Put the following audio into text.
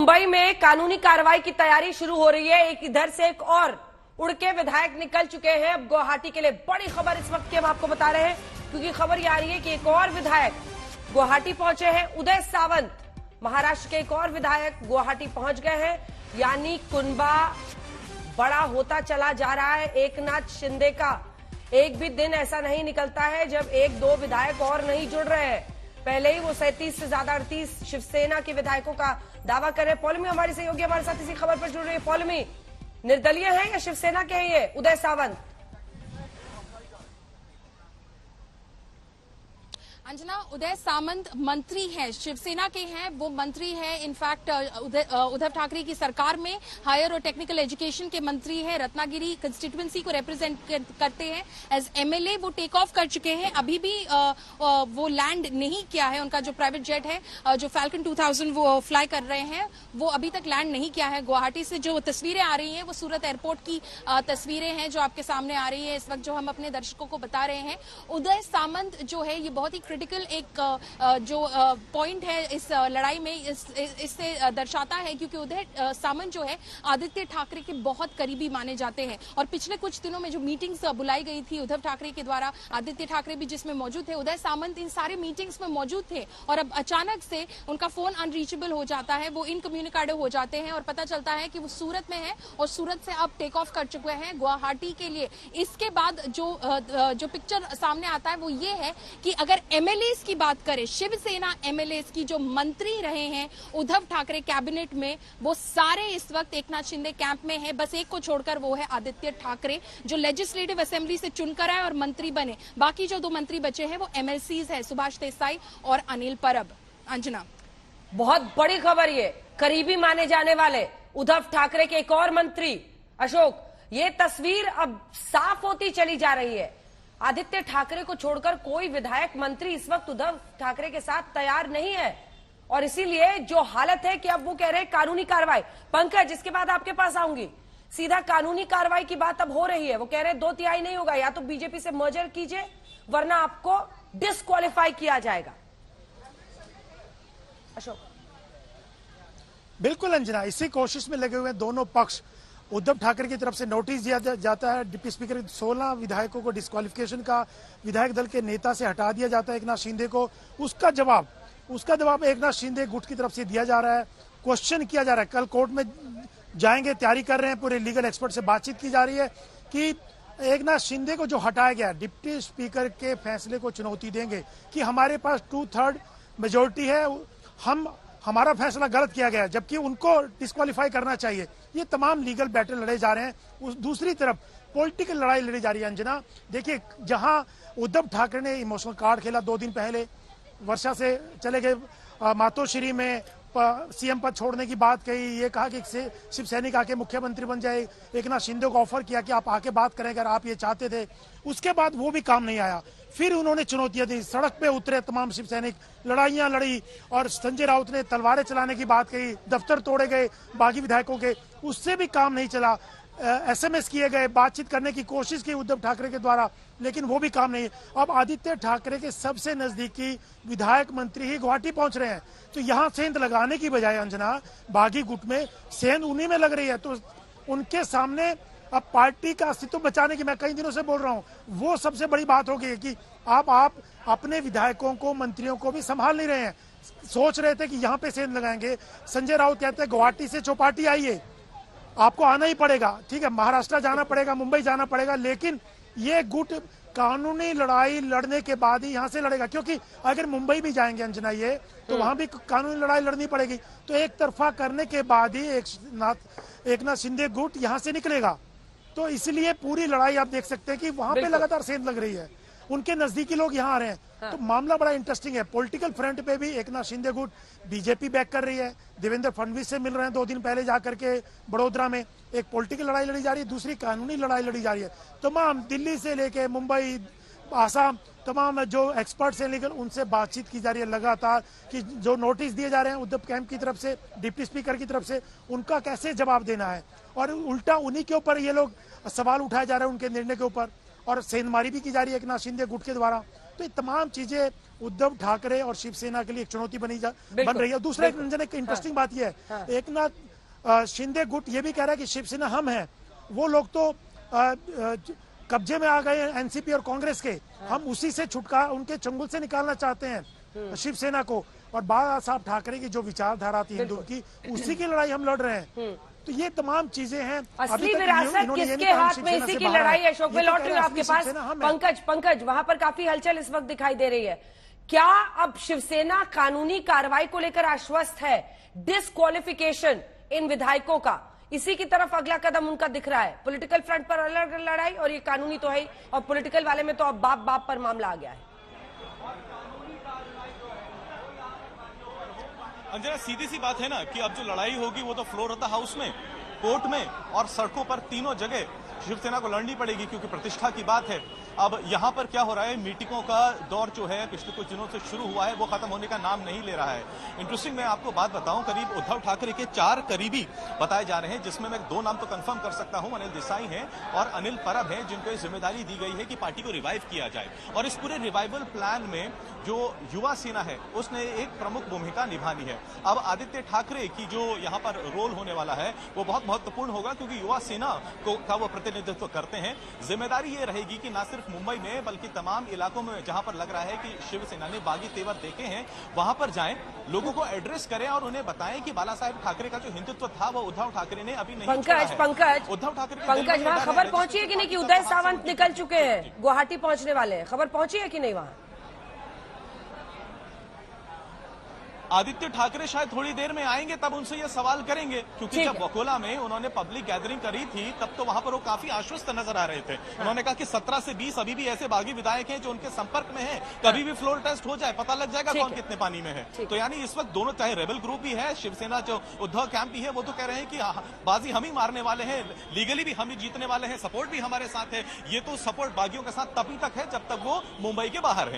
मुंबई में कानूनी कार्रवाई की तैयारी शुरू हो रही है। एक इधर से एक और उड़ के विधायक निकल चुके हैं। अब गुवाहाटी के लिए बड़ी खबर इस वक्त की हम आपको बता रहे हैं, क्योंकि खबर ये आ रही है कि एक और विधायक गुवाहाटी पहुंचे हैं। उदय सामंत, महाराष्ट्र के एक और विधायक गुवाहाटी पहुंच गए हैं। यानी कुनबा बड़ा होता चला जा रहा है एकनाथ शिंदे का। एक भी दिन ऐसा नहीं निकलता है जब एक दो विधायक और नहीं जुड़ रहे हैं। पहले ही वो 37 से ज्यादा 38 शिवसेना के विधायकों का दावा कर रहे हैं। पौलमी हमारी सहयोगी हमारे साथ इसी खबर पर जुड़ रही है। पौलमी, निर्दलीय है या शिवसेना के हैं ये उदय सामंत? अंजना, उदय सामंत मंत्री हैं, शिवसेना के हैं। वो मंत्री हैं, इनफैक्ट उद्धव ठाकरे की सरकार में हायर और टेक्निकल एजुकेशन के मंत्री हैं। रत्नागिरी कंस्टिट्यूएंसी को रिप्रेजेंट करते हैं। एज एमएलए वो टेक ऑफ कर चुके हैं। अभी भी वो लैंड नहीं किया है। उनका जो प्राइवेट जेट है, जो फैल्कन 2000 वो फ्लाई कर रहे हैं, वो अभी तक लैंड नहीं किया है। गुवाहाटी से जो तस्वीरें आ रही हैं वो सूरत एयरपोर्ट की तस्वीरें हैं जो आपके सामने आ रही है इस वक्त, जो हम अपने दर्शकों को बता रहे हैं। उदय सामंत जो है ये बहुत ही क्रिटिकल एक जो पॉइंट है इस लड़ाई में, इससे दर्शाता है, क्योंकि उदय सामंत जो है आदित्य ठाकरे के बहुत करीबी माने जाते हैं। और पिछले कुछ दिनों में जो मीटिंग्स बुलाई गई थी उद्धव ठाकरे के द्वारा, आदित्य ठाकरे भी जिसमें मौजूद थे, उदय सामंत इन सारे मीटिंग्स में मौजूद थे। और अब अचानक से उनका फोन अनरीचेबल हो जाता है, वो इनकम्युनिकेटिव हो जाते हैं और पता चलता है कि वो सूरत में है और सूरत से अब टेक ऑफ कर चुके हैं गुवाहाटी के लिए। इसके बाद जो पिक्चर सामने आता है वो ये है कि अगर एमएलएस की बात करें, शिवसेना एमएलएस की जो मंत्री रहे हैं उद्धव ठाकरे कैबिनेट में, वो सारे इस वक्त एकनाथ शिंदे कैंप में हैं। बस एक को छोड़कर, वो है आदित्य ठाकरे, जो लेजिस्लेटिव असेंबली से चुनकर आए और मंत्री बने। बाकी जो दो मंत्री बचे हैं वो एमएलसीज है, सुभाष देसाई और अनिल परब। अंजना, बहुत बड़ी खबर ये, करीबी माने जाने वाले उद्धव ठाकरे के एक और मंत्री अशोक, ये तस्वीर अब साफ होती चली जा रही है। आदित्य ठाकरे को छोड़कर कोई विधायक मंत्री इस वक्त उद्धव ठाकरे के साथ तैयार नहीं है। और इसीलिए जो हालत है कि अब वो कह रहे हैं कानूनी कार्रवाई। पंकज, इसके बाद आपके पास आऊंगी, सीधा कानूनी कार्रवाई की बात अब हो रही है। वो कह रहे हैं 2/3 नहीं होगा, या तो बीजेपी से मर्जर कीजिए वरना आपको डिस्क्वालीफाई किया जाएगा। अशोक, बिल्कुल अंजना, इसी कोशिश में लगे हुए दोनों पक्ष। उद्धव ठाकरे की तरफ से नोटिस दिया जाता है डिप्टी स्पीकर 16 विधायकों को डिस्क्वालिफिकेशन का, विधायक दल के नेता से हटा दिया जाता है एकनाथ शिंदे को। उसका जवाब एकनाथ शिंदे गुट की तरफ से दिया जा रहा है, क्वेश्चन किया जा रहा है। कल कोर्ट में जाएंगे, तैयारी कर रहे हैं, पूरे लीगल एक्सपर्ट से बातचीत की जा रही है कि एकनाथ शिंदे को जो हटाया गया, डिप्टी स्पीकर के फैसले को चुनौती देंगे कि हमारे पास 2/3 मेजोरिटी है, हमारा फैसला गलत किया गया, जबकि उनको डिस्क्वालीफाई करना चाहिए। ये तमाम लीगल बैटल लड़े जा रहे हैं। दूसरी तरफ पॉलिटिकल लड़ाई लड़ी जा रही है। अंजना, देखिए, जहां उद्धव ठाकरे ने इमोशनल कार्ड खेला 2 दिन पहले, वर्षा से चले गए मातोश्री में, सीएम पद छोड़ने की बात कही, ये कहा कि शिव सैनिक आके मुख्यमंत्री बन जाए, एकनाथ शिंदे को ऑफर किया कि आप आके बात करें अगर आप ये चाहते थे। उसके बाद वो भी काम नहीं आया। फिर उन्होंने चुनौतियां दी, सड़क पे उतरे तमाम शिव सैनिक, लड़ाइयां लड़ी, और संजय राउत ने तलवारें चलाने की बात कही, दफ्तर तोड़े गए बागी विधायकों के, उससे भी काम नहीं चला। एसएमएस किए गए, बातचीत करने की कोशिश की उद्धव ठाकरे के द्वारा, लेकिन वो भी काम नहीं। अब आदित्य ठाकरे के सबसे नजदीकी विधायक मंत्री ही गुवाहाटी पहुंच रहे हैं, तो यहां सेंध लगाने की बजाय अंजना, बागी गुट में सेंध उन्हीं में लग रही है। तो उनके सामने अब पार्टी का अस्तित्व बचाने की, मैं कई दिनों से बोल रहा हूं, वो सबसे बड़ी बात होगी कि आप अपने विधायकों को, मंत्रियों को भी संभाल नहीं रहे हैं। सोच रहे थे कि यहाँ पे सेंध लगाएंगे। संजय राउत कहते हैं गुवाहाटी से चौपाटी आइए, आपको आना ही पड़ेगा, ठीक है, महाराष्ट्र जाना पड़ेगा, मुंबई जाना पड़ेगा, लेकिन ये गुट कानूनी लड़ाई लड़ने के बाद ही यहाँ से लड़ेगा, क्योंकि अगर मुंबई भी जाएंगे अंजना ये, तो वहां भी कानूनी लड़ाई लड़नी पड़ेगी। तो एक तरफा करने के बाद ही एकनाथ शिंदे गुट यहाँ से निकलेगा। तो इसलिए पूरी लड़ाई आप देख सकते हैं कि वहां पे लगातार सेंध लग रही है, उनके नजदीकी लोग यहाँ आ रहे हैं। हाँ। तो मामला बड़ा इंटरेस्टिंग है। पॉलिटिकल फ्रंट पे भी एकनाथ शिंदे गुट बीजेपी बैक कर रही है, देवेंद्र फडणवीस से मिल रहे हैं 2 दिन पहले जाकर के बड़ोदरा में। एक पॉलिटिकल लड़ाई लड़ी जा रही है, दूसरी कानूनी लड़ाई लड़ी जा रही है। तमाम दिल्ली से लेके मुंबई, आसाम, तमाम जो एक्सपर्ट्स हैं लेकिन उनसे बातचीत की जा रही है लगातार कि जो नोटिस दिए जा रहे हैं उद्धव कैंप की तरफ से, डिप्टी स्पीकर की तरफ से, उनका कैसे जवाब देना है। और उल्टा उन्हीं के ऊपर ये लोग सवाल उठाए जा रहे हैं, उनके निर्णय के ऊपर, और सेंधमारी भी की जा रही है एकनाथ शिंदे गुट के द्वारा। तो ये तमाम चीजें उद्धव ठाकरे और शिवसेना के लिए एक चुनौती बन रही है। दूसरा रंजन एक इंटरेस्टिंग बात यह है, एक नाथ शिंदे गुट ये भी कह रहा है कि शिवसेना हम है, वो लोग तो कब्जे में आ गए हैं एनसीपी और कांग्रेस के, हम उसी से छुटकारा उनके चंगुल से निकालना चाहते हैं शिवसेना को, और बाला साहब ठाकरे की जो विचारधारा थी हिंदू की, उसी की लड़ाई हम लड़ रहे हैं। तो ये तमाम चीजें हैं। असली विरासत किसके हाथ में, इसी की लड़ाई है। अशोक, मैं लौट रही हूँ आपके पास। पंकज, वहां पर काफी हलचल इस वक्त दिखाई दे रही है। क्या अब शिवसेना कानूनी कार्रवाई को लेकर आश्वस्त है? डिस्क्वालिफिकेशन इन विधायकों का, इसी की तरफ अगला कदम उनका दिख रहा है। पॉलिटिकल फ्रंट पर अलग लड़ाई, और ये कानूनी तो है ही, और पॉलिटिकल वाले में तो अब बाप पर मामला आ गया है। अंजना, सीधी सी बात है ना कि अब जो लड़ाई होगी वो तो फ्लोर ऑफ द हाउस में, कोर्ट में और सड़कों पर, तीनों जगह शिवसेना को लड़नी पड़ेगी, क्योंकि प्रतिष्ठा की बात है। अब यहां पर क्या हो रहा है, मीटिंगों का दौर जो है पिछले कुछ दिनों से शुरू हुआ है, वो खत्म होने का नाम नहीं ले रहा है। इंटरेस्टिंग, मैं आपको बात बताऊं, करीब उद्धव ठाकरे के 4 करीबी बताए जा रहे हैं, जिसमें मैं 2 नाम तो कंफर्म कर सकता हूं, अनिल देसाई हैं और अनिल परब हैं, जिनको जिम्मेदारी दी गई है कि पार्टी को रिवाइव किया जाए। और इस पूरे रिवाइवल प्लान में जो युवा सेना है उसने एक प्रमुख भूमिका निभानी है। अब आदित्य ठाकरे की जो यहाँ पर रोल होने वाला है वो बहुत महत्वपूर्ण होगा, क्योंकि युवा सेना का वो प्रतिनिधित्व करते हैं। जिम्मेदारी ये रहेगी कि न सिर्फ मुंबई में बल्कि तमाम इलाकों में जहां पर लग रहा है कि शिवसेना ने बागी तेवर देखे हैं, वहां पर जाएं, लोगों को एड्रेस करें और उन्हें बताएं कि बाला साहेब ठाकरे का जो हिंदुत्व था वो उद्धव ठाकरे ने अभी नहीं छोड़ा है। उद्धव ठाकरे वहां खबर पहुंची है कि नहीं कि उदय सामंत निकल चुके हैं, गुवाहाटी पहुंचने वाले हैं? खबर पहुंची है कि नहीं वहां? आदित्य ठाकरे शायद थोड़ी देर में आएंगे, तब उनसे ये सवाल करेंगे, क्योंकि जब बकोला में उन्होंने पब्लिक गैदरिंग करी थी तब तो वहां पर वो काफी आश्वस्त नजर आ रहे थे। उन्होंने कहा कि 17 से 20 अभी भी ऐसे बागी विधायक हैं जो उनके संपर्क में हैं, कभी भी फ्लोर टेस्ट हो जाए पता लग जाएगा कौन कितने पानी में है। तो यानी इस वक्त दोनों, चाहे रेबल ग्रुप भी है, शिवसेना जो उद्धव कैंप भी है, वो तो कह रहे हैं कि बाजी हम ही मारने वाले हैं, लीगली भी हम ही जीतने वाले हैं, सपोर्ट भी हमारे साथ है। ये तो सपोर्ट बागियों के साथ तभी तक है जब तक वो मुंबई के बाहर है।